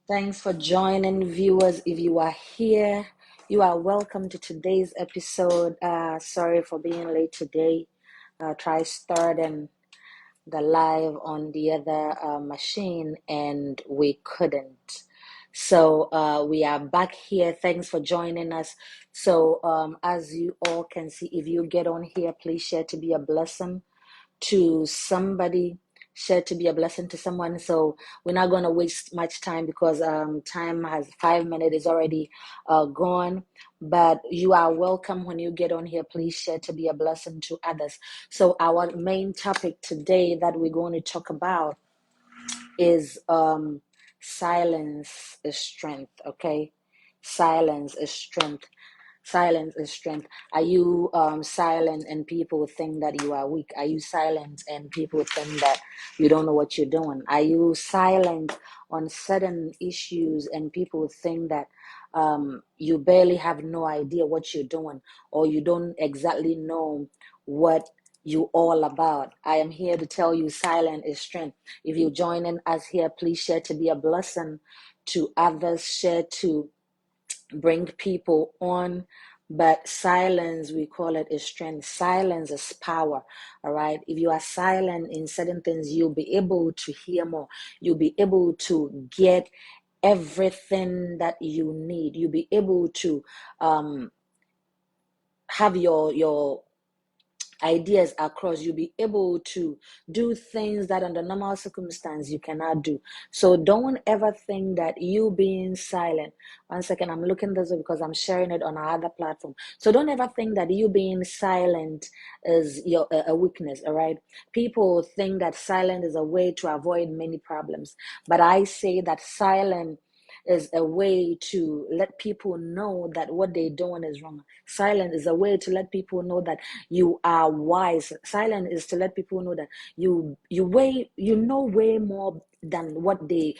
Thanks for joining, viewers. If you are here, you are welcome to today's episode. Sorry for being late today. Try starting the live on the other machine and we couldn't. So we are back here. Thanks for joining us. So as you all can see, if you get on here, please share to be a blessing to somebody, share to be a blessing to someone. So we're not going to waste much time because time has 5 minutes is already gone. But you are welcome when you get on here. Please share to be a blessing to others. So our main topic today that we're going to talk about is silence is strength. Okay, silence is strength. Silence is strength. Are you silent and people think that you are weak? Are you silent and people think that you don't know what you're doing? Are you silent on certain issues and people think that you barely have no idea what you're doing, or you don't exactly know what you all about? I am here to tell you silent is strength. If you're joining us here, please share to be a blessing to others, share to bring people on. But silence, we call it, is strength. Silence is power. All right, if you are silent in certain things, you'll be able to hear more. You'll be able to get everything that you need. You'll be able to have your ideas across. You'll be able to do things that under normal circumstance you cannot do. So don't ever think that you being silent, 1 second, I'm looking this up because I'm sharing it on our other platform. So don't ever think that you being silent is your a weakness. All right, people think that silent is a way to avoid many problems, but I say that silent is a way to let people know that what they're doing is wrong. Silent is a way to let people know that you are wise. Silent is to let people know that you know way more than what they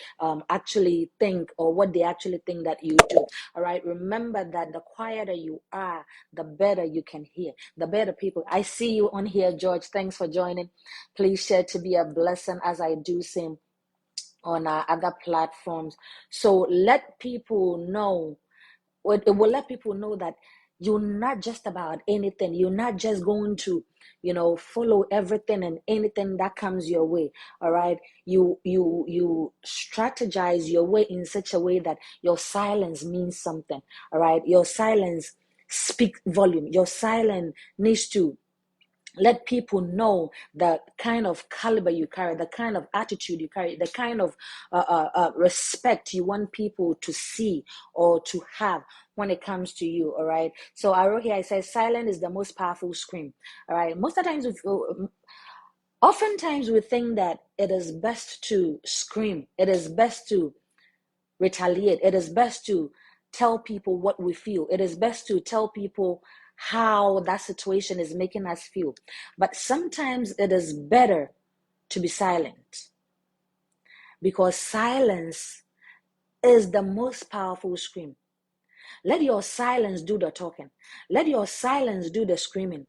actually think, or what they actually think that you do. All right, remember that the quieter you are, the better you can hear, the better people. I see you on here, George. Thanks for joining. Please share to be a blessing as I do same on our other platforms. So let people know, it will let people know that you're not just about anything. You're not just going to, follow everything and anything that comes your way. All right. You strategize your way in such a way that your silence means something. All right. Your silence speaks volume. Your silence needs to let people know the kind of caliber you carry, the kind of attitude you carry, the kind of respect you want people to see or to have when it comes to you. All right. So I wrote here, I said, silence is the most powerful scream. All right. Most of the times, oftentimes we think that it is best to scream. It is best to retaliate. It is best to tell people what we feel. It is best to tell people how that situation is making us feel. But sometimes it is better to be silent, because silence is the most powerful scream. Let your silence do the talking. Let your silence do the screaming.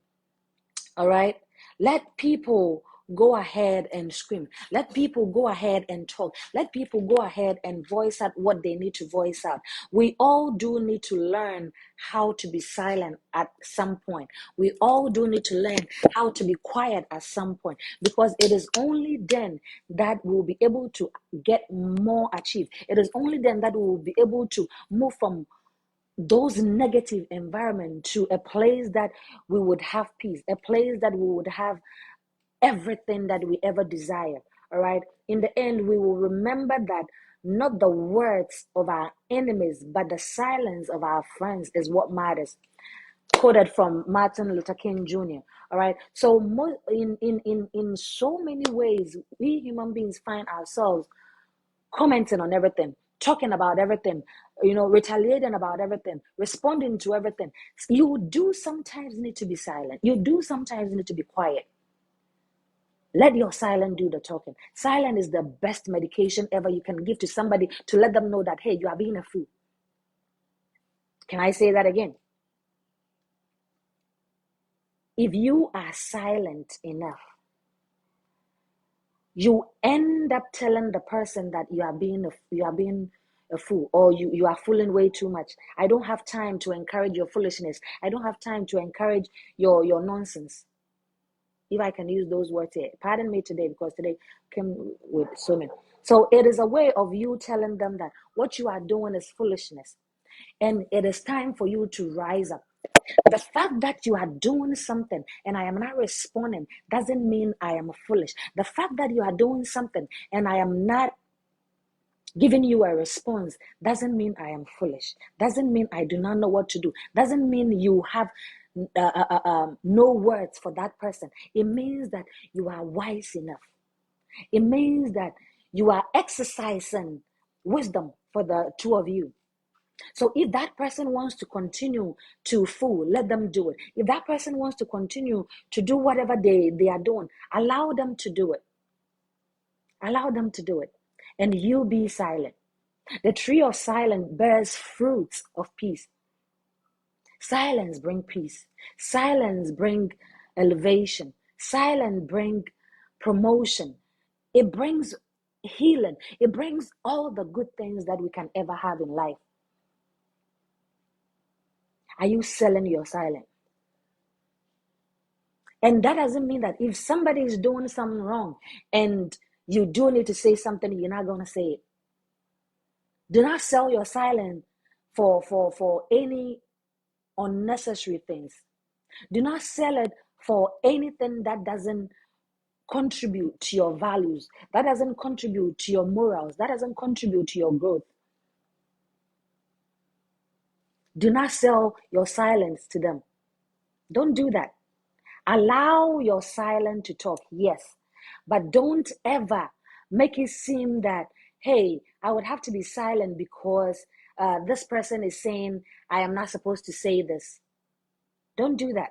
All right? Let people go ahead and scream. Let people go ahead and talk. Let people go ahead and voice out what they need to voice out. We all do need to learn how to be silent at some point. We all do need to learn how to be quiet at some point, because it is only then that we'll be able to get more achieved. It is only then that we will be able to move from those negative environment to a place that we would have peace, a place that we would have everything that we ever desire. All right, in the end we will remember that not the words of our enemies but the silence of our friends is what matters. Quoted from Martin Luther King Jr. All right, so in so many ways we human beings find ourselves commenting on everything, talking about everything, retaliating about everything, responding to everything. You do sometimes need to be silent. You do sometimes need to be quiet. Let your silence do the talking. Silence is the best medication ever you can give to somebody to let them know that, hey, you are being a fool. Can I say that again? If you are silent enough, you end up telling the person that you are being a fool, or you are fooling way too much. I don't have time to encourage your foolishness. I don't have time to encourage your nonsense. If I can use those words here. Pardon me today, because today came with so many. So it is a way of you telling them that what you are doing is foolishness. And it is time for you to rise up. The fact that you are doing something and I am not responding doesn't mean I am foolish. The fact that you are doing something and I am not giving you a response doesn't mean I am foolish. Doesn't mean I do not know what to do. Doesn't mean you have no words for that person. It means that you are wise enough. It means that you are exercising wisdom for the two of you. So if that person wants to continue to fool, let them do it. If that person wants to continue to do whatever they are doing, allow them to do it. Allow them to do it. And you be silent. The tree of silence bears fruits of peace. Silence brings peace. Silence brings elevation. Silence brings promotion. It brings healing. It brings all the good things that we can ever have in life. Are you selling your silence? And that doesn't mean that if somebody is doing something wrong and you do need to say something, you're not going to say it. Do not sell your silence for any unnecessary things. Do not sell it for anything that doesn't contribute to your values, that doesn't contribute to your morals, that doesn't contribute to your growth. Do not sell your silence to them. Don't do that. Allow your silence to talk, yes, but don't ever make it seem that, hey, I would have to be silent because this person is saying I am not supposed to say this. Don't do that.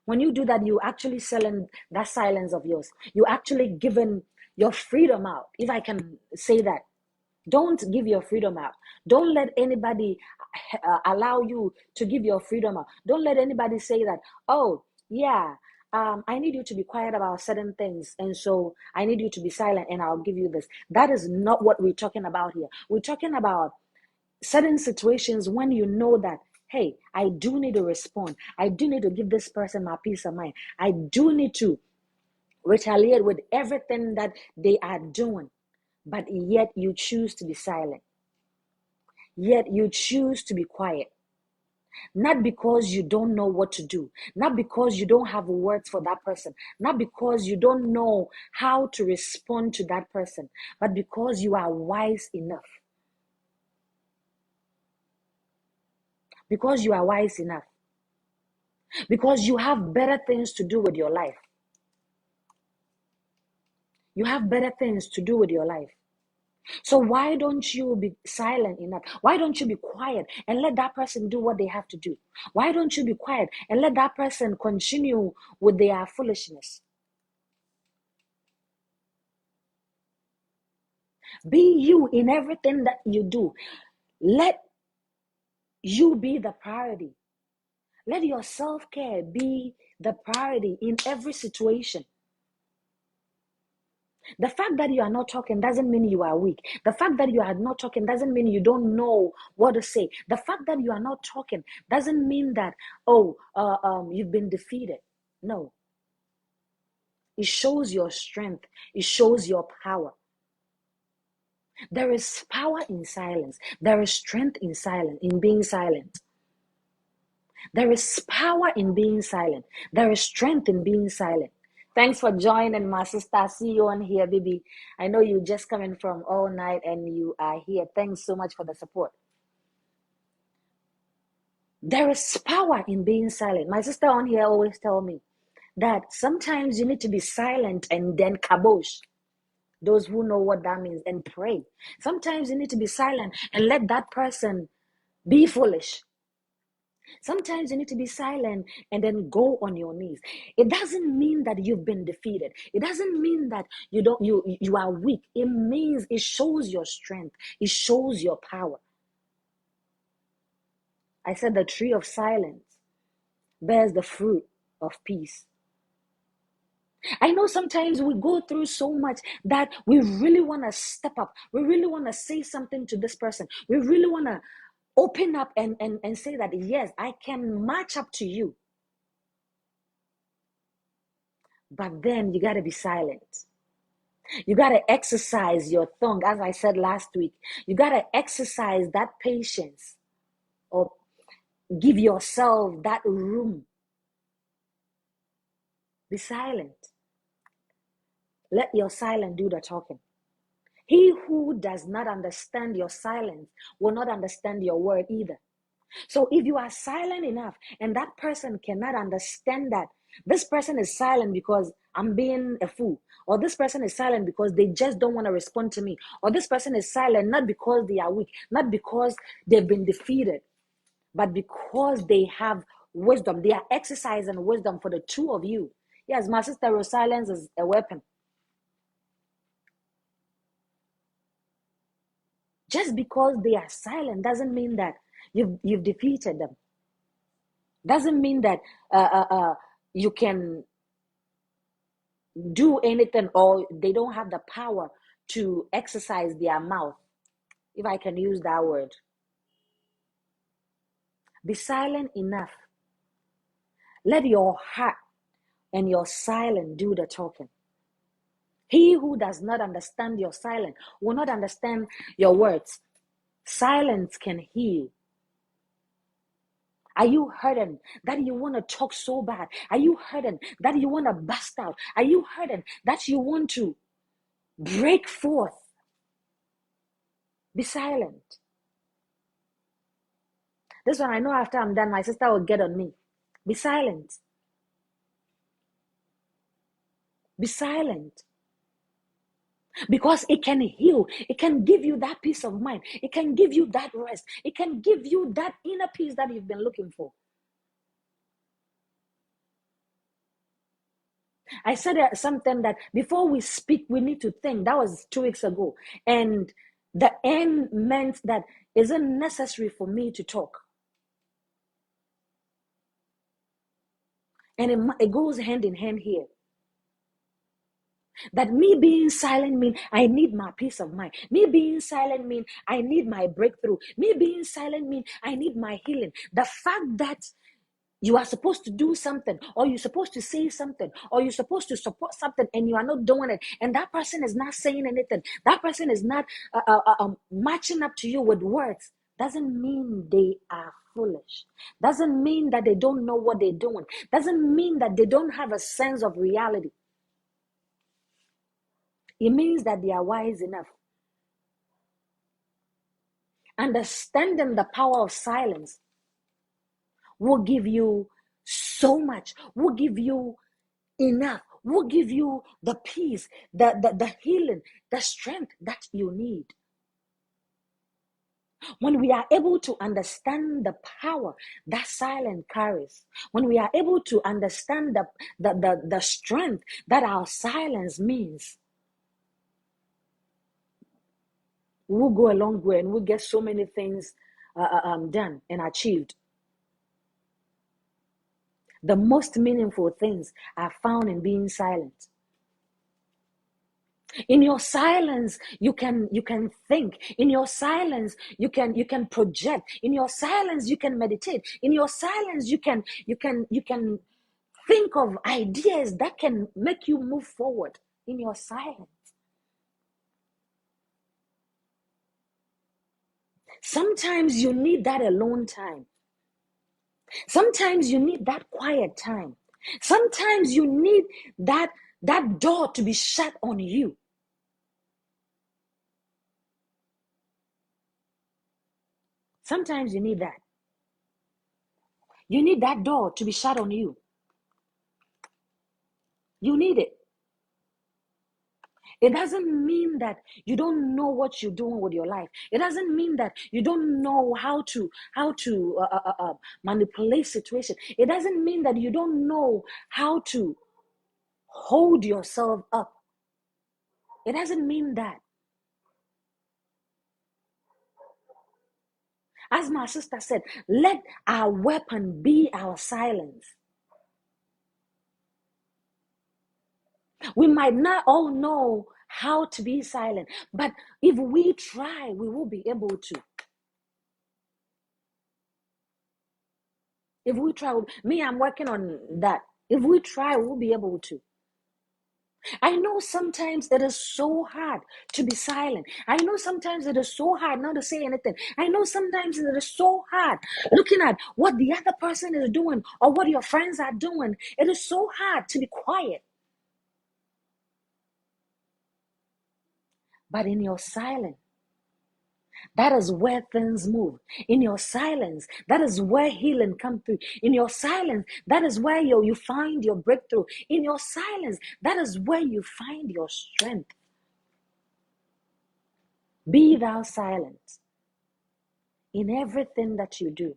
When you do that, you actually selling that silence of yours. You actually giving your freedom out, if I can say that. Don't give your freedom out. Don't let anybody allow you to give your freedom out. Don't let anybody say that, oh, yeah, I need you to be quiet about certain things. And so I need you to be silent and I'll give you this. That is not what we're talking about here. We're talking about certain situations when you know that, hey, I do need to respond. I do need to give this person my peace of mind. I do need to retaliate with everything that they are doing. But yet you choose to be silent. Yet you choose to be quiet. Not because you don't know what to do. Not because you don't have words for that person. Not because you don't know how to respond to that person. But because you are wise enough. Because you are wise enough. Because you have better things to do with your life. You have better things to do with your life. So why don't you be silent enough? Why don't you be quiet and let that person do what they have to do? Why don't you be quiet and let that person continue with their foolishness? Be you in everything that you do. Let you be the priority. Let your self-care be the priority in every situation. The fact that you are not talking doesn't mean you are weak. The fact that you are not talking doesn't mean you don't know what to say. The fact that you are not talking doesn't mean that, you've been defeated. No. It shows your strength. It shows your power. There is power in silence. There is strength in silence, in being silent. There is power in being silent. There is strength in being silent. Thanks for joining, my sister. See you on here, baby. I know you just coming from all night and you are here. Thanks so much for the support. There is power in being silent. My sister on here always tell me that sometimes you need to be silent and then kabosh. Those who know what that means, and pray. Sometimes you need to be silent and let that person be foolish. Sometimes you need to be silent and then go on your knees. It doesn't mean that you've been defeated. It doesn't mean that you are weak. It means it shows your strength. It shows your power. I said the tree of silence bears the fruit of peace. I know sometimes we go through so much that we really want to step up. We really want to say something to this person. We really want to open up and say that, yes, I can match up to you. But then you got to be silent. You got to exercise your tongue, as I said last week. You got to exercise that patience, or give yourself that room. Be silent. Let your silence do the talking. He who does not understand your silence will not understand your word either. So if you are silent enough and that person cannot understand that this person is silent because I'm being a fool, or this person is silent because they just don't want to respond to me, or this person is silent not because they are weak, not because they've been defeated, but because they have wisdom. They are exercising wisdom for the two of you. Yes, my sister, your silence is a weapon. Just because they are silent doesn't mean that you've defeated them. Doesn't mean that you can do anything, or they don't have the power to exercise their mouth, if I can use that word. Be silent enough. Let your heart and your silence do the talking. He who does not understand your silence will not understand your words. Silence can heal. Are you hurting that you want to talk so bad? Are you hurting that you want to bust out? Are you hurting that you want to break forth? Be silent. This one, I know after I'm done, my sister will get on me. Be silent. Be silent. Because it can heal. It can give you that peace of mind. It can give you that rest. It can give you that inner peace that you've been looking for. I said something that before we speak, we need to think. That was 2 weeks ago. And the end meant that isn't necessary for me to talk. And it goes hand in hand here. That me being silent means I need my peace of mind. Me being silent means I need my breakthrough. Me being silent means I need my healing. The fact that you are supposed to do something, or you're supposed to say something, or you're supposed to support something, and you are not doing it, and that person is not saying anything, that person is not matching up to you with words, doesn't mean they are foolish. Doesn't mean that they don't know what they're doing. Doesn't mean that they don't have a sense of reality. It means that they are wise enough. Understanding the power of silence will give you so much, will give you enough, will give you the peace, the healing, the strength that you need. When we are able to understand the power that silence carries, when we are able to understand the strength that our silence means, we'll go a long way and we'll get so many things done and achieved. The most meaningful things are found in being silent. In your silence, you can think. In your silence, you can project. In your silence, you can meditate. In your silence, you can think of ideas that can make you move forward. In your silence. Sometimes you need that alone time. Sometimes you need that quiet time. Sometimes you need that door to be shut on you. Sometimes you need that. You need that door to be shut on you. You need it. It doesn't mean that you don't know what you're doing with your life. It doesn't mean that you don't know how to manipulate situation. It doesn't mean that you don't know how to hold yourself up. It doesn't mean that. As my sister said, let our weapon be our silence. We might not all know how to be silent, but if we try, we will be able to. If we try, me, I'm working on that. If we try, we'll be able to. I know sometimes it is so hard to be silent. I know sometimes it is so hard not to say anything. I know sometimes it is so hard looking at what the other person is doing or what your friends are doing. It is so hard to be quiet. But in your silence, that is where things move. In your silence, that is where healing comes through. In your silence, that is where you find your breakthrough. In your silence, that is where you find your strength. Be thou silent in everything that you do.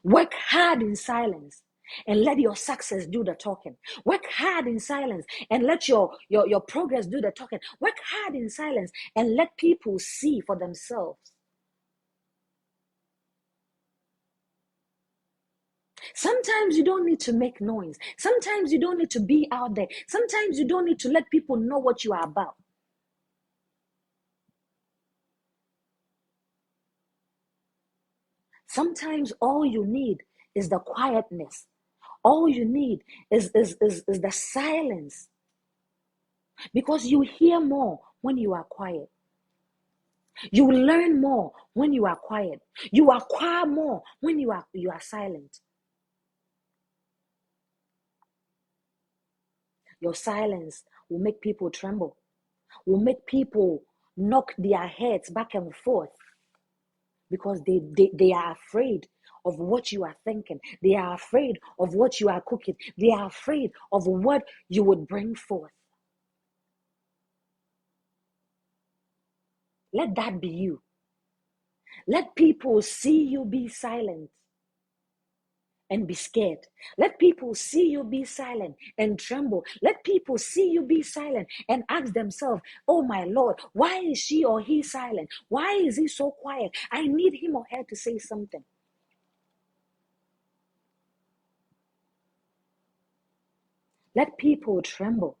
Work hard in silence and let your success do the talking. Work hard in silence and let your progress do the talking. Work hard in silence and let people see for themselves. Sometimes you don't need to make noise. Sometimes you don't need to be out there. Sometimes you don't need to let people know what you are about. Sometimes all you need is the quietness. All you need is the silence. Because you hear more when you are quiet. You learn more when you are quiet. You acquire more when you are silent. Your silence will make people tremble, will make people knock their heads back and forth because they are afraid of what you are thinking. They are afraid of what you are cooking. They are afraid of what you would bring forth. Let that be you. Let people see you be silent and be scared. Let people see you be silent and tremble. Let people see you be silent and ask themselves, oh my Lord, why is she or he silent? Why is he so quiet? I need him or her to say something. Let people tremble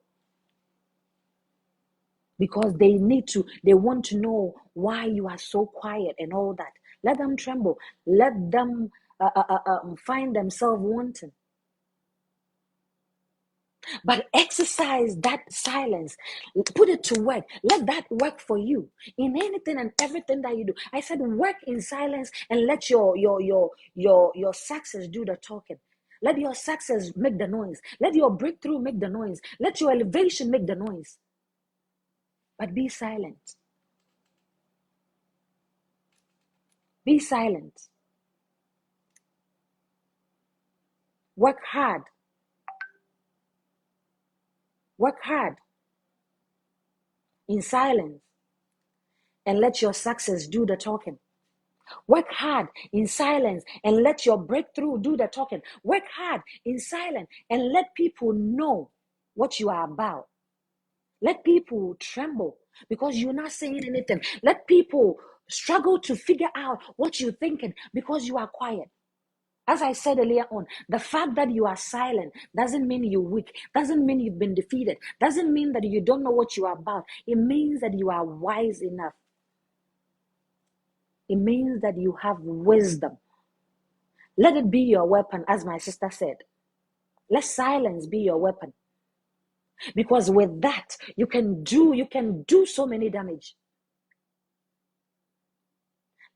because they want to know why you are so quiet and all that. Let them tremble. Let them find themselves wanting. But exercise that silence. Put it to work. Let that work for you in anything and everything that you do. I said work in silence and let your success do the talking. Let your success make the noise. Let your breakthrough make the noise. Let your elevation make the noise. But be silent. Be silent. Work hard. Work hard in silence and let your success do the talking. Work hard in silence and let your breakthrough do the talking. Work hard in silence and let people know what you are about. Let people tremble because you're not saying anything. Let people struggle to figure out what you're thinking because you are quiet. As I said earlier on, the fact that you are silent doesn't mean you're weak, doesn't mean you've been defeated, doesn't mean that you don't know what you are about. It means that you are wise enough. It means that you have wisdom. Let it be your weapon, as my sister said. Let silence be your weapon. Because with that, you can do so many damage.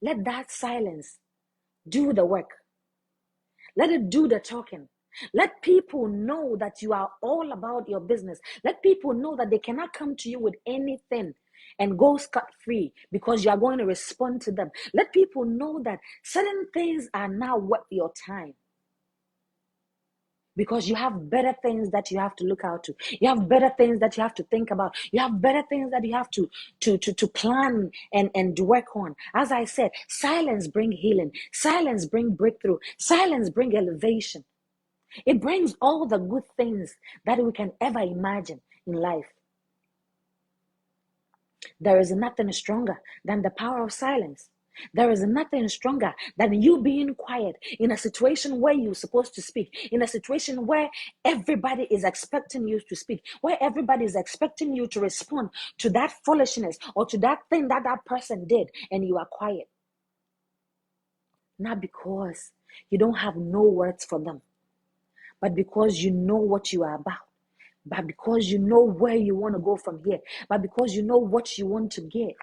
Let that silence do the work. Let it do the talking. Let people know that you are all about your business. Let people know that they cannot come to you with anything and go scot-free because you are going to respond to them. Let people know that certain things are now worth your time. Because you have better things that you have to look out to. You have better things that you have to think about. You have better things that you have to plan and work on. As I said, silence bring healing. Silence bring breakthrough. Silence bring elevation. It brings all the good things that we can ever imagine in life. There is nothing stronger than the power of silence. There is nothing stronger than you being quiet in a situation where you're supposed to speak, in a situation where everybody is expecting you to speak, where everybody is expecting you to respond to that foolishness or to that thing that that person did, and you are quiet. Not because you don't have no words for them, but because you know what you are about, but because you know where you want to go from here, but because you know what you want to get.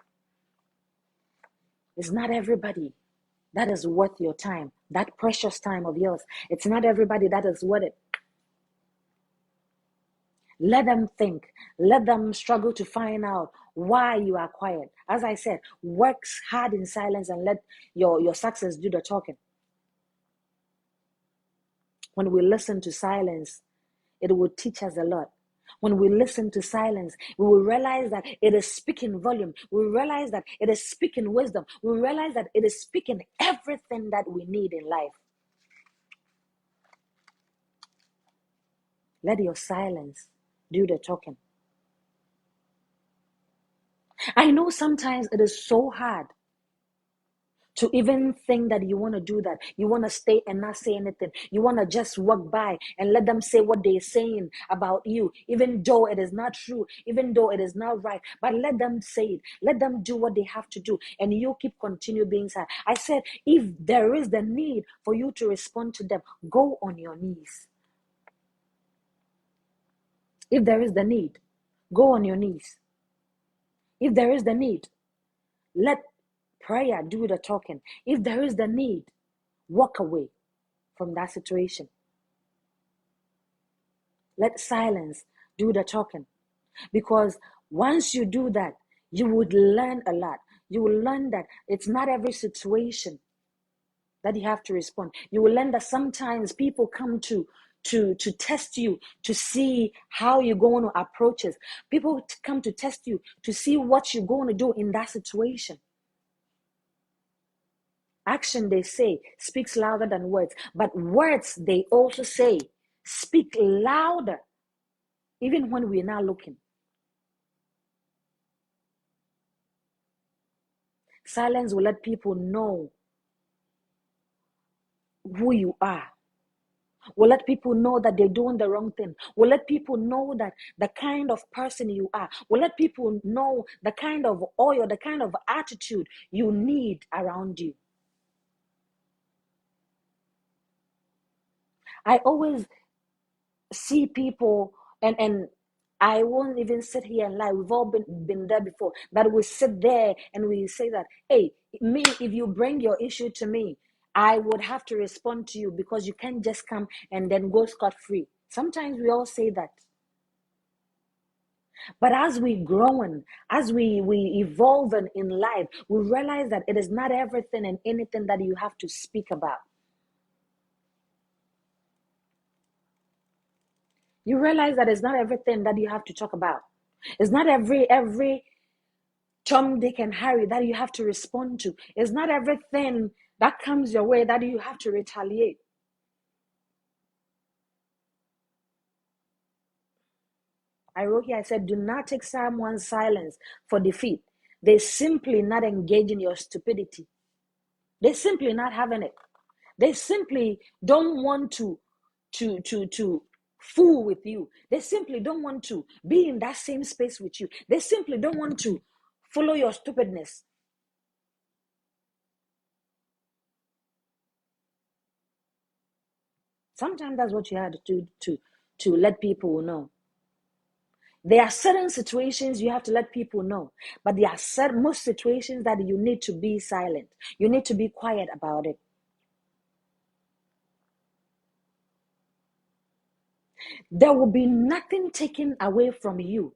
It's not everybody that is worth your time, that precious time of yours. It's not everybody that is worth it. Let them think. Let them struggle to find out why you are quiet. As I said, work hard in silence and let your success do the talking. When we listen to silence, it will teach us a lot. When we listen to silence, we will realize that it is speaking volume. We will realize that it is speaking wisdom. We will realize that it is speaking everything that we need in life. Let your silence do the talking. I know sometimes it is so hard to even think that you want to do that. You want to stay and not say anything. You want to just walk by and let them say what they're saying about you, even though it is not true, even though it is not right. But let them say it. Let them do what they have to do. And you keep continue being sad. I said, if there is the need for you to respond to them, go on your knees. If there is the need, go on your knees. If there is the need, let prayer do the talking. If there is the need, walk away from that situation. Let silence do the talking. Because once you do that, you would learn a lot. You will learn that it's not every situation that you have to respond. You will learn that sometimes people come to test you, to see how you're going to approach it. People come to test you to see what you're going to do in that situation. Action, they say, speaks louder than words. But words, they also say, speak louder, even when we're not looking. Silence will let people know who you are. Will let people know that they're doing the wrong thing. Will let people know that the kind of person you are. Will let people know the kind of oil, the kind of attitude you need around you. I always see people, and I won't even sit here and lie. We've all been there before. That we sit there and we say that, hey, me, if you bring your issue to me, I would have to respond to you because you can't just come and then go scot-free. Sometimes we all say that. But as we grow and as we evolve in life, we realize that it is not everything and anything that you have to speak about. You realize that it's not everything that you have to talk about. It's not every Tom, Dick, and Harry that you have to respond to. It's not everything that comes your way that you have to retaliate. I wrote here, I said, do not take someone's silence for defeat. They simply not engage in your stupidity. They simply not having it. They simply don't want to fool with you. They simply don't want to be in that same space with you. They simply don't want to follow your stupidness. Sometimes that's what you have to do to let people know. There are certain situations you have to let people know, but there are most situations that you need to be silent. You need to be quiet about it. There will be nothing taken away from you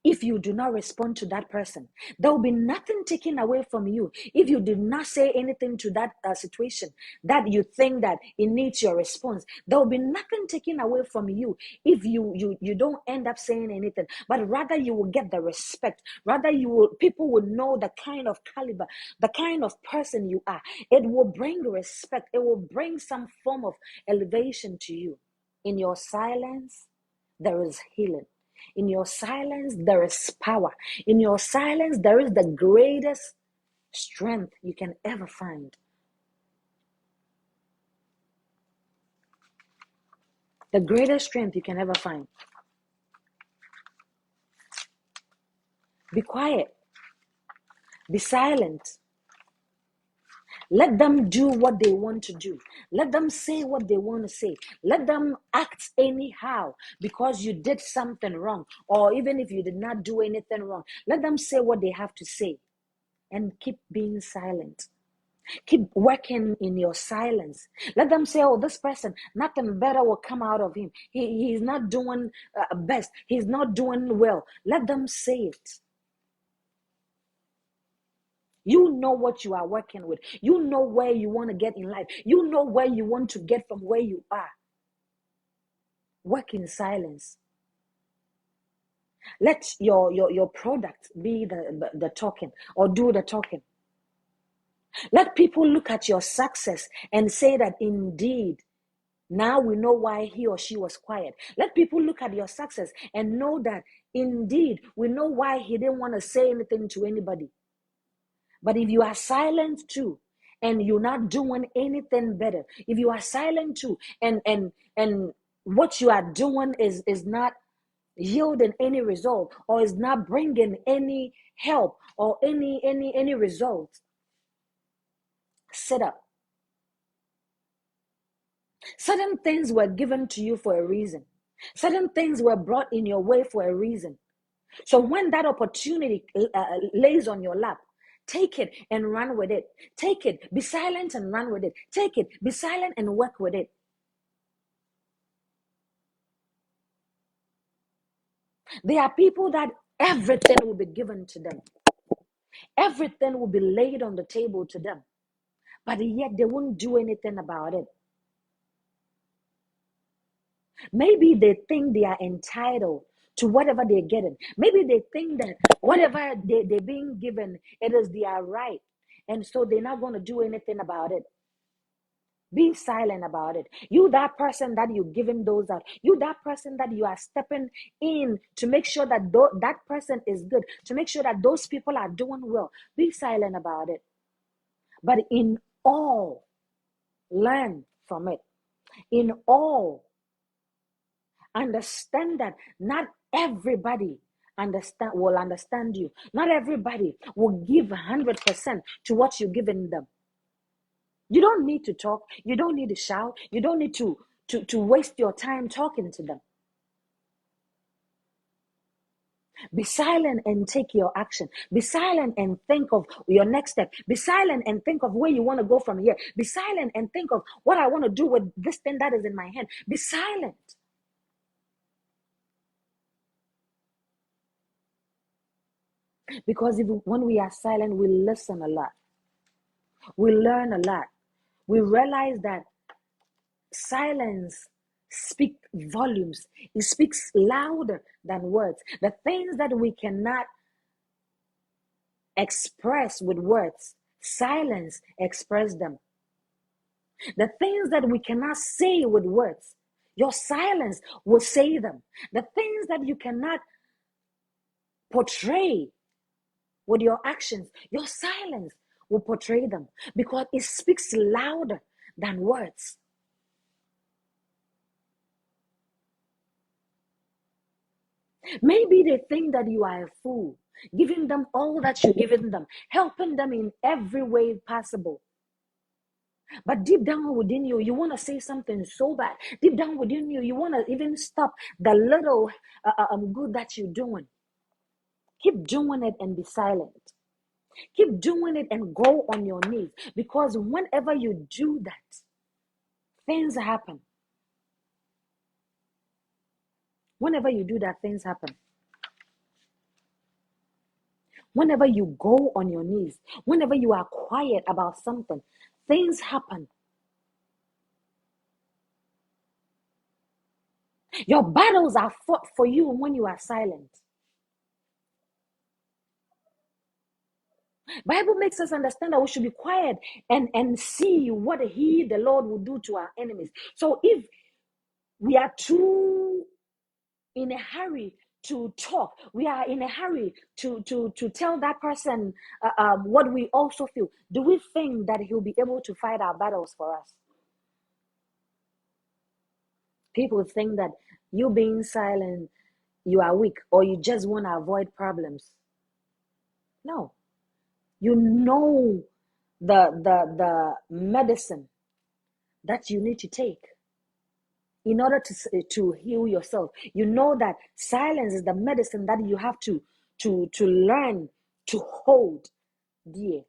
if you do not respond to that person. There will be nothing taken away from you if you did not say anything to that situation that you think that it needs your response. There will be nothing taken away from you if you don't end up saying anything, but rather you will get the respect. Rather people will know the kind of caliber, the kind of person you are. It will bring respect. It will bring some form of elevation to you. In your silence, there is healing. In your silence, there is power. In your silence, there is the greatest strength you can ever find. The greatest strength you can ever find. Be quiet. Be silent. Let them do what they want to do. Let them say what they want to say. Let them act anyhow because you did something wrong, or even if you did not do anything wrong. Let them say what they have to say and keep being silent. Keep working in your silence. Let them say, oh, this person, nothing better will come out of him. He's not doing best. He's not doing well. Let them say it. You know what you are working with. You know where you want to get in life. You know where you want to get from where you are. Work in silence. Let your product be the talking, or do the talking. Let people look at your success and say that indeed, now we know why he or she was quiet. Let people look at your success and know that indeed we know why he didn't want to say anything to anybody. But if you are silent too, and you're not doing anything better, if you are silent too, and what you are doing is not yielding any result, or is not bringing any help or any result, sit up. Certain things were given to you for a reason. Certain things were brought in your way for a reason. So when that opportunity lays on your lap, take it and run with it. Take it, be silent and run with it. Take it, be silent and work with it. There are people that everything will be given to them. Everything will be laid on the table to them. But yet they won't do anything about it. Maybe they think they are entitled to whatever they're getting. Maybe they think that whatever they're being given, it is their right. And so they're not going to do anything about it. Be silent about it. You, that person that you're giving those out. You, that person that you are stepping in to make sure that that person is good, to make sure that those people are doing well. Be silent about it. But in all, learn from it. In all, understand that not everybody will understand you. Not everybody will give 100% to what you're giving them. You don't need to talk. You don't need to shout. You don't need to waste your time talking to them. Be silent and take your action. Be silent and think of your next step. Be silent and think of where you want to go from here. Be silent and think of what I want to do with this thing that is in my hand. Be silent. Because when we are silent, we listen a lot. We learn a lot. We realize that silence speaks volumes. It speaks louder than words. The things that we cannot express with words, silence express them. The things that we cannot say with words, your silence will say them. The things that you cannot portray with your actions, your silence will portray them, because it speaks louder than words. Maybe they think that you are a fool, giving them all that you're giving them, helping them in every way possible. But deep down within you, you want to say something so bad. Deep down within you, you want to even stop the little good that you're doing. Keep doing it and be silent. Keep doing it and go on your knees. Because whenever you do that, things happen. Whenever you do that, things happen. Whenever you go on your knees, whenever you are quiet about something, things happen. Your battles are fought for you when you are silent. Bible makes us understand that we should be quiet and see what the Lord will do to our enemies. So if we are too in a hurry to talk. We are in a hurry to tell that person what we also feel. Do we think that he'll be able to fight our battles for us? People think that you being silent, you are weak, or you just want to avoid problems. No, you know the medicine that you need to take in order to heal yourself. You know that silence is the medicine that you have to learn to hold dear.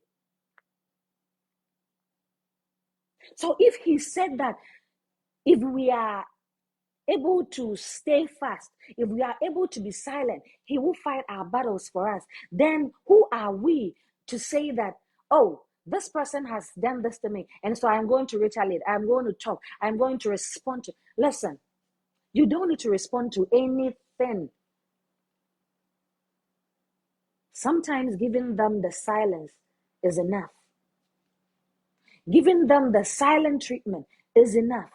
So if he said that if we are able to stay fast, if we are able to be silent, he will fight our battles for us, then who are we to say that, oh, this person has done this to me, and so I'm going to retaliate, I'm going to talk, I'm going to respond to. Listen, you don't need to respond to anything. Sometimes giving them the silence is enough. Giving them the silent treatment is enough,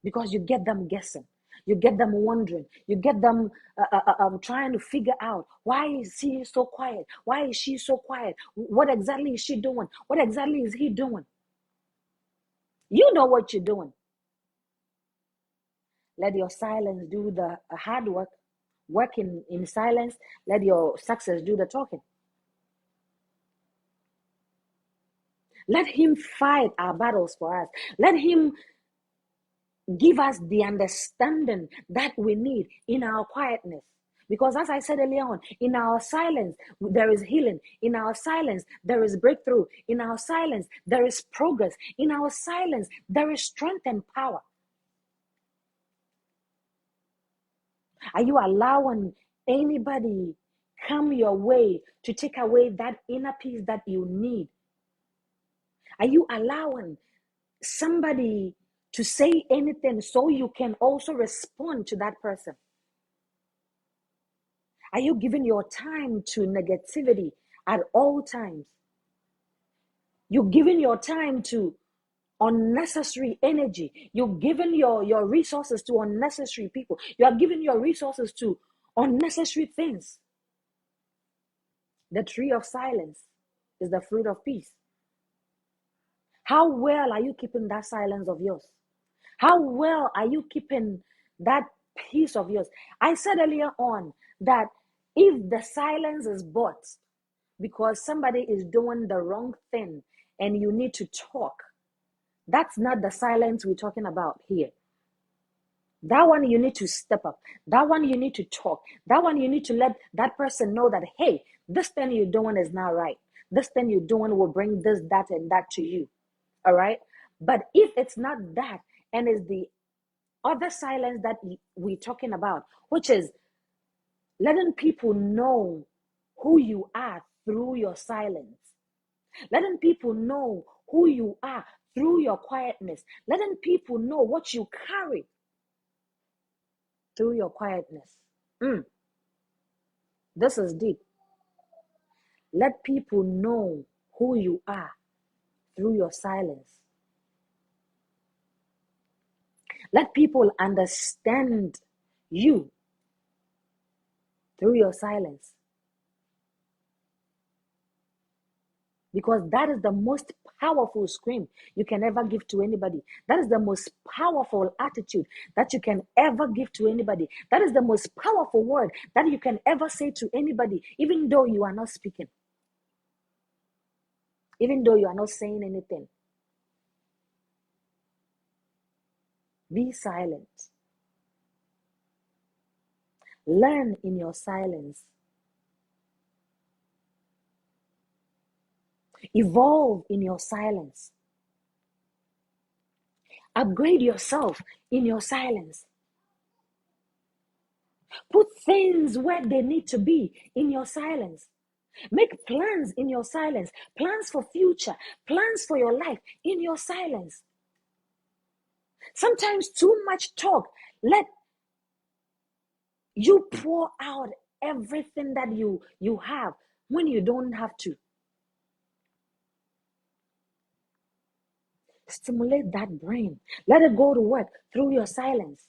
because you get them guessing. You get them wondering. You get them trying to figure out, why is he so quiet? Why is she so quiet? What exactly is she doing? What exactly is he doing? You know what you're doing. Let your silence do the hard work. Work in silence. Let your success do the talking. Let him fight our battles for us. Let him give us the understanding that we need in our quietness. Because as I said earlier on, in our silence, there is healing. In our silence, there is breakthrough. In our silence, there is progress. In our silence, there is strength and power. Are you allowing anybody come your way to take away that inner peace that you need? Are you allowing somebody to say anything so you can also respond to that person? Are you giving your time to negativity at all times? You're giving your time to unnecessary energy. You're giving your resources to unnecessary people. You are giving your resources to unnecessary things. The tree of silence is the fruit of peace. How well are you keeping that silence of yours? How well are you keeping that peace of yours? I said earlier on that if the silence is bought because somebody is doing the wrong thing and you need to talk, that's not the silence we're talking about here. That one you need to step up. That one you need to talk. That one you need to let that person know that, hey, this thing you're doing is not right. This thing you're doing will bring this, that, and that to you. All right? But if it's not that, and it's the other silence that we're talking about, which is letting people know who you are through your silence, letting people know who you are through your quietness, letting people know what you carry through your quietness. This is deep. Let people know who you are through your silence. Let people understand you through your silence. Because that is the most powerful scream you can ever give to anybody. That is the most powerful attitude that you can ever give to anybody. That is the most powerful word that you can ever say to anybody, even though you are not speaking, even though you are not saying anything. Be silent. Learn in your silence. Evolve in your silence. Upgrade yourself in your silence. Put things where they need to be in your silence. Make plans in your silence. Plans for future. Plans for your life in your silence. Sometimes too much talk. Let you pour out everything that you have when you don't have to. Stimulate that brain. Let it go to work through your silence.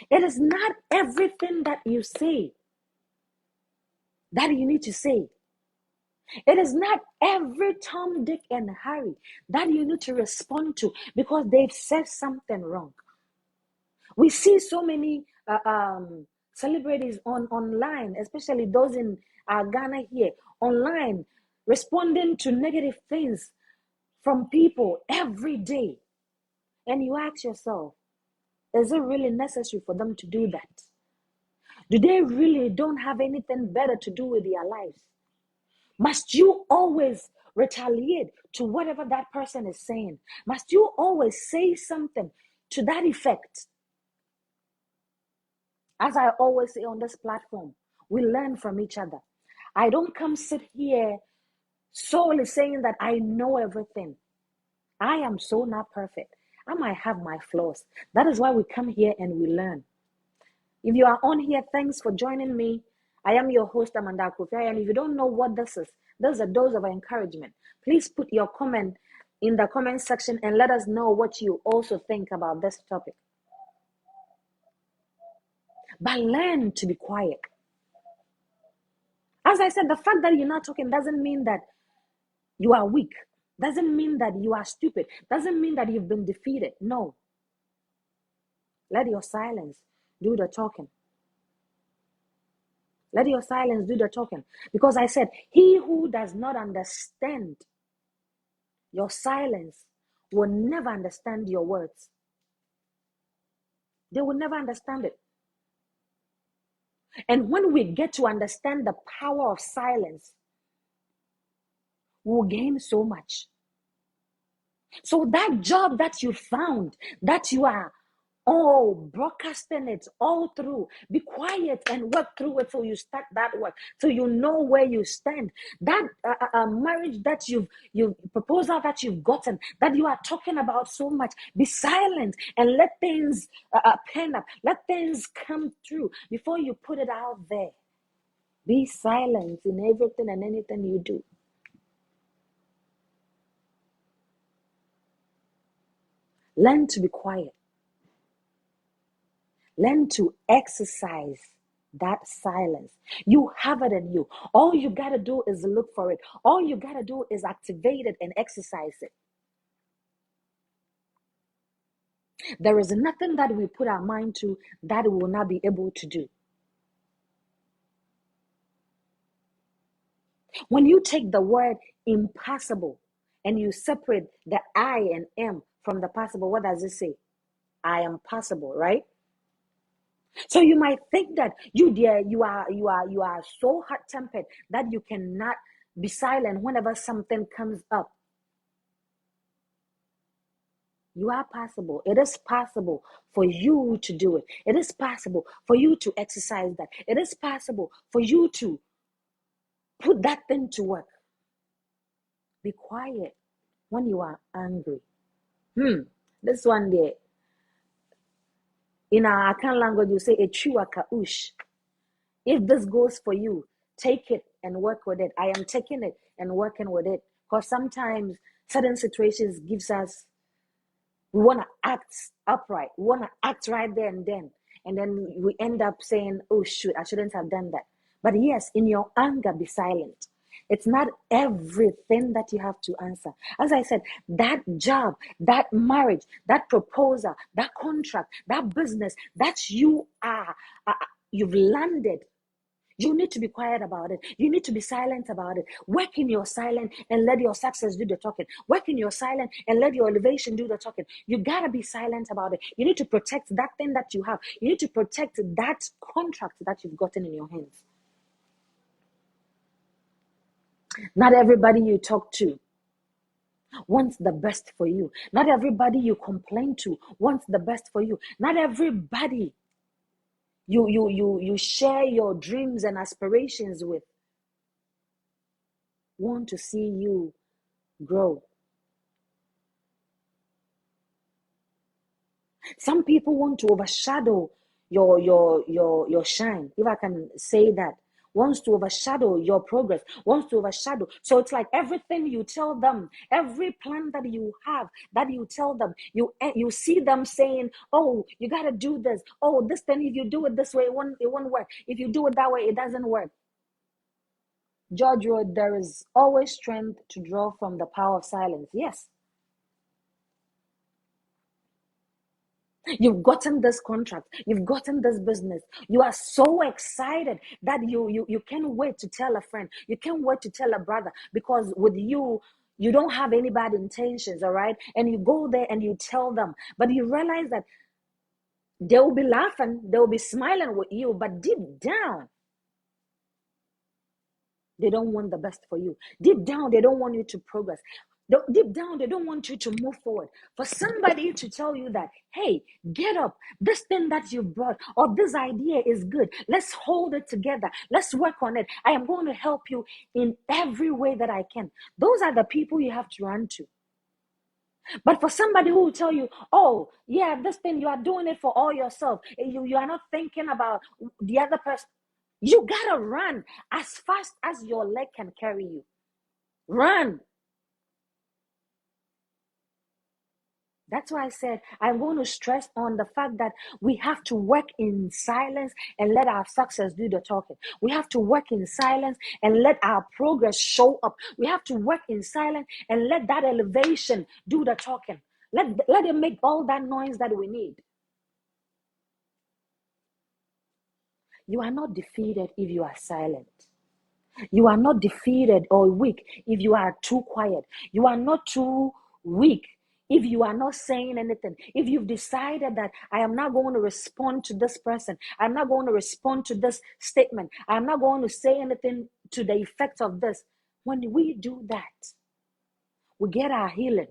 It is not everything that you say that you need to say. It is not every Tom, Dick, and Harry that you need to respond to because they've said something wrong. We see so many celebrities online, especially those in Ghana here, online, responding to negative things from people every day. And you ask yourself, is it really necessary for them to do that? Do they really don't have anything better to do with their lives? Must you always retaliate to whatever that person is saying? Must you always say something to that effect? As I always say on this platform, we learn from each other. I don't come sit here solely saying that I know everything. I am so not perfect. I might have my flaws. That is why we come here and we learn. If you are on here, thanks for joining me. I am your host, Amanda Kofi. And if you don't know what this is a dose of encouragement. Please put your comment in the comment section and let us know what you also think about this topic. But learn to be quiet. As I said, the fact that you're not talking doesn't mean that you are weak. Doesn't mean that you are stupid. Doesn't mean that you've been defeated. No. Let your silence do the talking. Let your silence do the talking. Because I said, he who does not understand your silence will never understand your words. They will never understand it. And when we get to understand the power of silence, we'll gain so much. So that job that you found, that you are broadcasting it all through, be quiet and work through it till you start that work, so you know where you stand. That marriage that you've proposal that you've gotten, that you are talking about so much, be silent and let things pen up, let things come through before you put it out there. Be silent in everything and anything you do. Learn to be quiet. Learn to exercise that silence. You have it in you. All you got to do is look for it. All you got to do is activate it and exercise it. There is nothing that we put our mind to that we will not be able to do. When you take the word impossible and you separate the I and am from the possible, what does it say? I am possible, right? So you might think that you are so hot-tempered that you cannot be silent whenever something comes up. You are possible. It is possible for you to do it. It is possible for you to exercise that. It is possible for you to put that thing to work. Be quiet when you are angry. This one there. In our Akan language, you say "Echua kaush." If this goes for you, take it and work with it. I am taking it and working with it. Because sometimes certain situations gives us, we want to act upright. We want to act right there and then. And then we end up saying, oh, shoot, I shouldn't have done that. But yes, in your anger, be silent. It's not everything that you have to answer. As I said, that job, that marriage, that proposal, that contract, that business that you are, you've landed. You need to be quiet about it. You need to be silent about it. Work in your silence and let your success do the talking. Work in your silence and let your elevation do the talking. You gotta be silent about it. You need to protect that thing that you have. You need to protect that contract that you've gotten in your hands. Not everybody you talk to wants the best for you. Not everybody you complain to wants the best for you. Not everybody you share your dreams and aspirations with want to see you grow. Some people want to overshadow your shine, if I can say that. wants to overshadow your progress, wants to overshadow. So it's like everything you tell them, every plan that you have, that you tell them, you see them saying, oh, you got to do this. Oh, this thing, if you do it this way, it won't work. If you do it that way, it doesn't work. George wrote, there is always strength to draw from the power of silence. Yes. You've gotten this contract, you've gotten this business. You are so excited that you can't wait to tell a friend, you can't wait to tell a brother, because with you don't have any bad intentions, all right? And you go there and you tell them, but you realize that they will be laughing, they will be smiling with you, but deep down they don't want the best for you. Deep down, they don't want you to progress. Deep down, they don't want you to move forward. For somebody to tell you that, hey, get up, this thing that you brought, or this idea is good. Let's hold it together. Let's work on it. I am going to help you in every way that I can. Those are the people you have to run to. But for somebody who will tell you, oh, yeah, this thing, you are doing it for all yourself. You are not thinking about the other person. You gotta run as fast as your leg can carry you. Run. That's why I said I'm going to stress on the fact that we have to work in silence and let our success do the talking. We have to work in silence and let our progress show up. We have to work in silence and let that elevation do the talking. Let it make all that noise that we need. You are not defeated if you are silent. You are not defeated or weak if you are too quiet. You are not too weak if you are not saying anything. If you've decided that I am not going to respond to this person, I'm not going to respond to this statement, I'm not going to say anything to the effect of this. When we do that, we get our healing,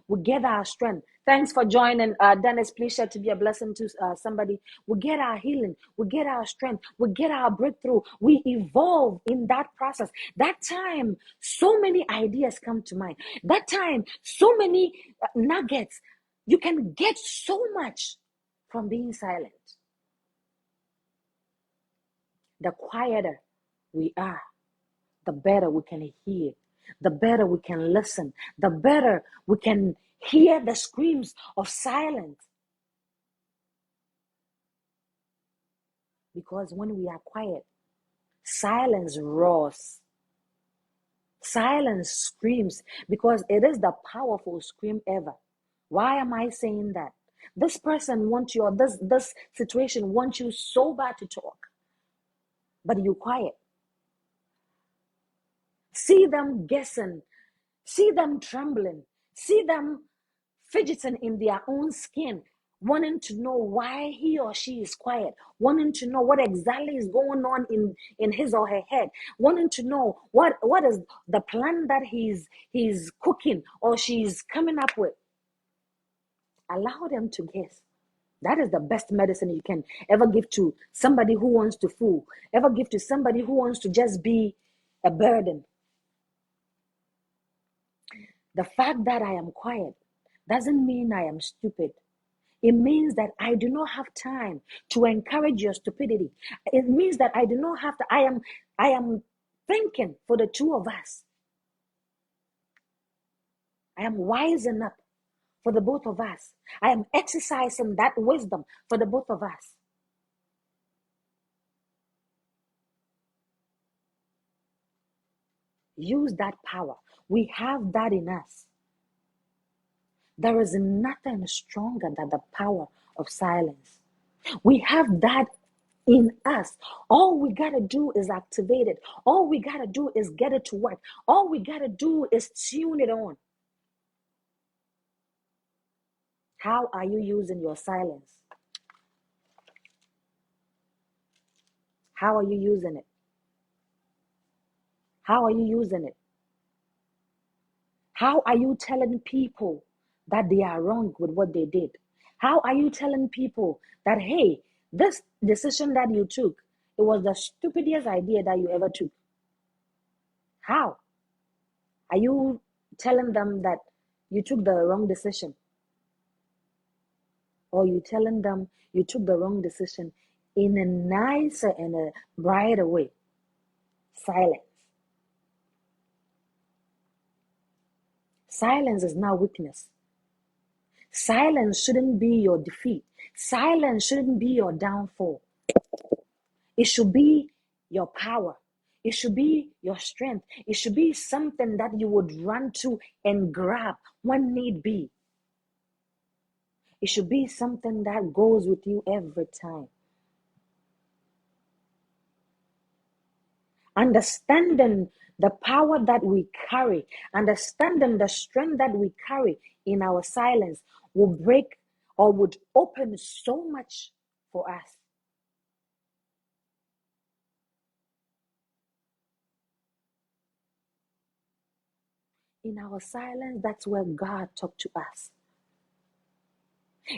we get our strength. Thanks for joining, Dennis. Please share to be a blessing to somebody. We get our healing, we get our strength, we get our breakthrough. We evolve in that process. That time, so many ideas come to mind. That time, so many nuggets. You can get so much from being silent. The quieter we are, the better we can hear, the better we can listen, the better we can hear the screams of silence. Because when we are quiet, silence roars, silence screams, because it is the powerful scream ever. Why am I saying that? This person wants you, or this situation wants you so bad to talk, but you quiet. See them guessing, see them trembling, see them fidgeting in their own skin, wanting to know why he or she is quiet, wanting to know what exactly is going on in his or her head, wanting to know what is the plan that he's cooking or she's coming up with. Allow them to guess. That is the best medicine you can ever give to somebody who wants to fool, ever give to somebody who wants to just be a burden. The fact that I am quiet doesn't mean I am stupid. It means that I do not have time to encourage your stupidity. It means that I do not have to, I am thinking for the two of us. I am wising up for the both of us. I am exercising that wisdom for the both of us. Use that power. We have that in us. There is nothing stronger than the power of silence. We have that in us. All we got to do is activate it. All we got to do is get it to work. All we got to do is tune it on. How are you using your silence? How are you using it? How are you using it? How are you telling people that they are wrong with what they did? How are you telling people that, hey, this decision that you took, it was the stupidest idea that you ever took? How? Are you telling them that you took the wrong decision? Or you telling them you took the wrong decision in a nicer and a brighter way? Silence. Silence is not weakness. Silence shouldn't be your defeat. Silence shouldn't be your downfall. It should be your power. It should be your strength. It should be something that you would run to and grab when need be. It should be something that goes with you every time. Understanding the power that we carry, understanding the strength that we carry in our silence will break or would open so much for us. In our silence, that's where God talked to us.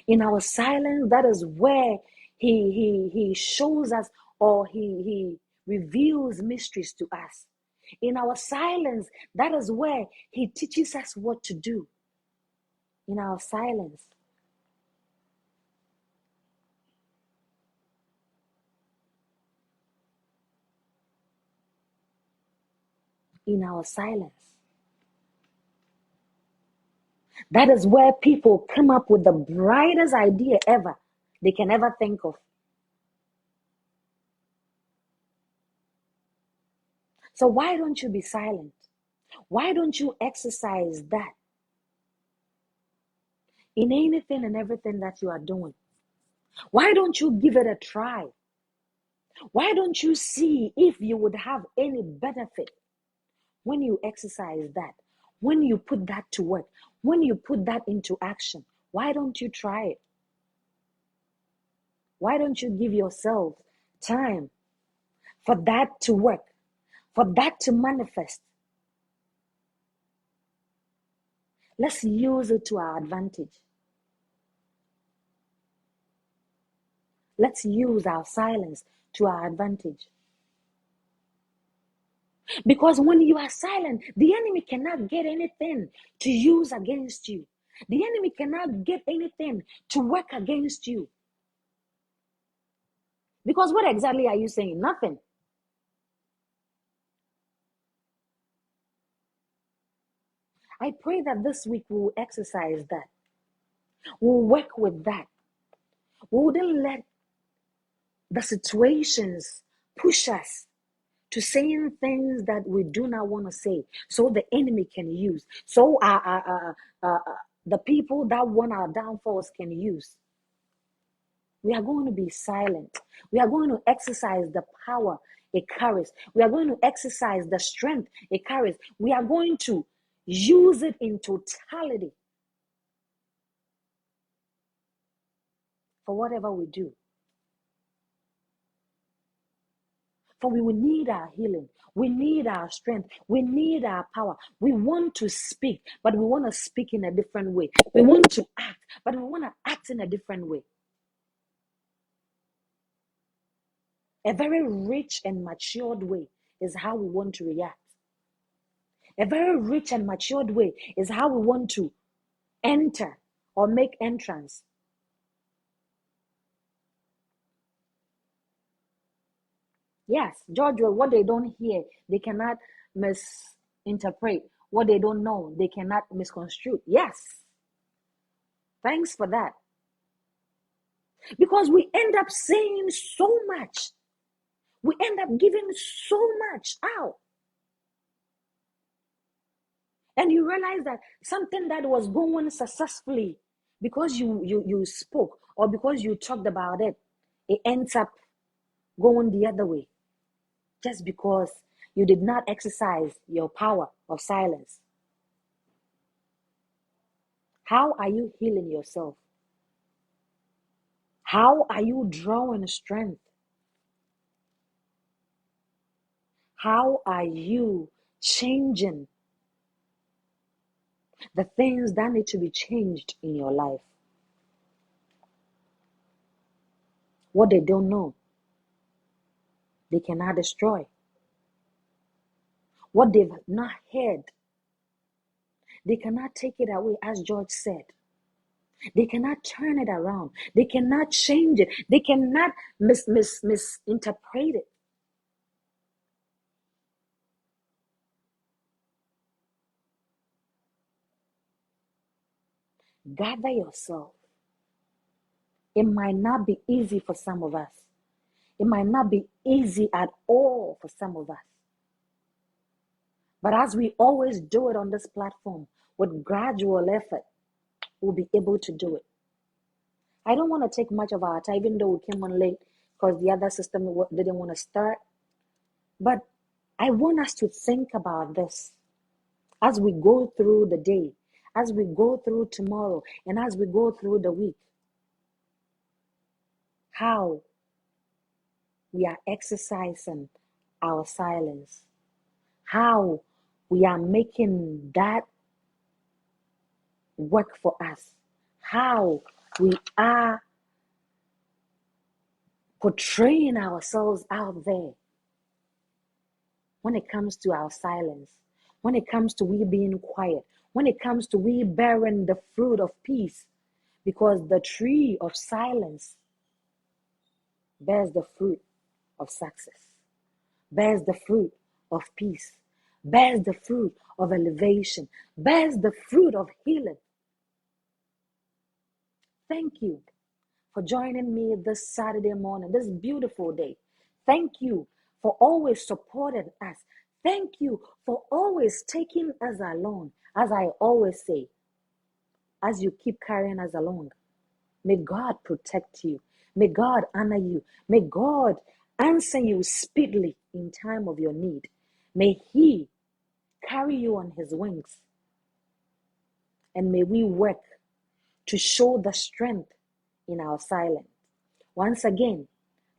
In our silence, that is where he shows us, or he reveals mysteries to us. In our silence, that is where he teaches us what to do. In our silence. In our silence. That is where people come up with the brightest idea ever they can ever think of. So why don't you be silent? Why don't you exercise that in anything and everything that you are doing? Why don't you give it a try? Why don't you see if you would have any benefit when you exercise that, when you put that to work, when you put that into action? Why don't you try it? Why don't you give yourself time for that to work, for that to manifest? Let's use it to our advantage. Let's use our silence to our advantage. Because when you are silent, the enemy cannot get anything to use against you. The enemy cannot get anything to work against you. Because what exactly are you saying? Nothing. I pray that this week we will exercise that. We'll work with that. We wouldn't let the situations push us to saying things that we do not want to say, so the enemy can use, so the people that want our downfalls can use. We are going to be silent. We are going to exercise the power it carries. We are going to exercise the strength it carries. We are going to use it in totality for whatever we do. For we will need our healing. We need our strength. We need our power. We want to speak, but we want to speak in a different way. We want to act, but we want to act in a different way. A very rich and matured way is how we want to react. A very rich and matured way is how we want to enter or make entrance. Yes, George, what they don't hear, they cannot misinterpret. What they don't know, they cannot misconstrue. Yes. Thanks for that. Because we end up saying so much. We end up giving so much out. And you realize that something that was going successfully because you spoke or because you talked about it, it ends up going the other way. Just because you did not exercise your power of silence. How are you healing yourself? How are you drawing strength? How are you changing the things that need to be changed in your life? What they don't know, they cannot destroy. What they've not heard, they cannot take it away, as George said. They cannot turn it around. They cannot change it. They cannot misinterpret it. Gather yourself. It might not be easy for some of us. It might not be easy at all for some of us. But as we always do it on this platform, with gradual effort, we'll be able to do it. I don't want to take much of our time, even though we came on late because the other system didn't want to start. But I want us to think about this as we go through the day, as we go through tomorrow, and as we go through the week. How we are exercising our silence. How we are making that work for us. How we are portraying ourselves out there when it comes to our silence, when it comes to we being quiet, when it comes to we bearing the fruit of peace, because the tree of silence bears the fruit of success, bears the fruit of peace, bears the fruit of elevation, bears the fruit of healing. Thank you for joining me this Saturday morning, this beautiful day. Thank you for always supporting us. Thank you for always taking us along. As I always say, as you keep carrying us along, may God protect you. May God honor you. May God answer you speedily in time of your need. May He carry you on His wings. And may we work to show the strength in our silence. Once again,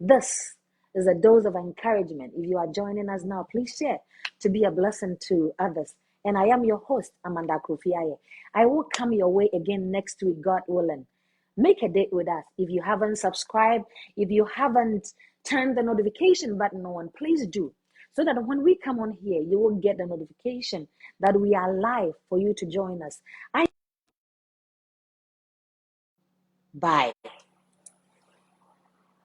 this is a dose of encouragement. If you are joining us now, please share to be a blessing to others. And I am your host, Amanda Kofiaye. I will come your way again next week, God willing. Make a date with us. If you haven't subscribed, if you haven't turned the notification button on, please do. So that when we come on here, you will get the notification that we are live for you to join us. Bye.